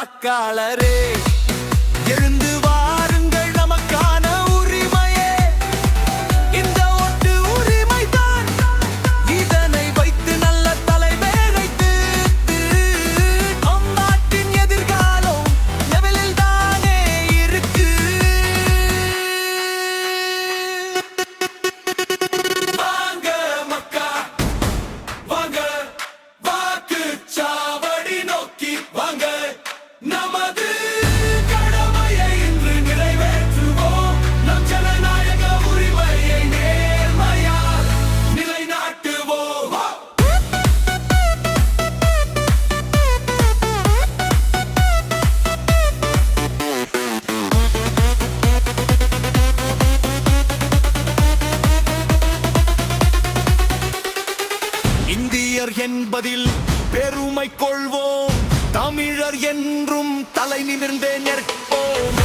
வாக்காளரே எழுந்து வாருங்கள் நமக்கான உரிமையே இந்த ஓட்டு உரிமைதான் இதனை வைத்து நல்ல தலைவரை நம் நாட்டின் எதிர்காலம் லெவலில் தானே இருக்கு வாங்க மக்கா வாங்க வாக்குச்சாவடி நோக்கி வாங்க நமது கடமையை இன்று நிறைவேற்றுவோம் நம் ஜனநாயக உரிமையை நேர்மையால் நிலைநாட்டுவோம் இந்தியர் என்பதில் பெருமை கொள்வோம் தமிழர் என்றும் தலை நிமிர்ந்தே நிற்போம்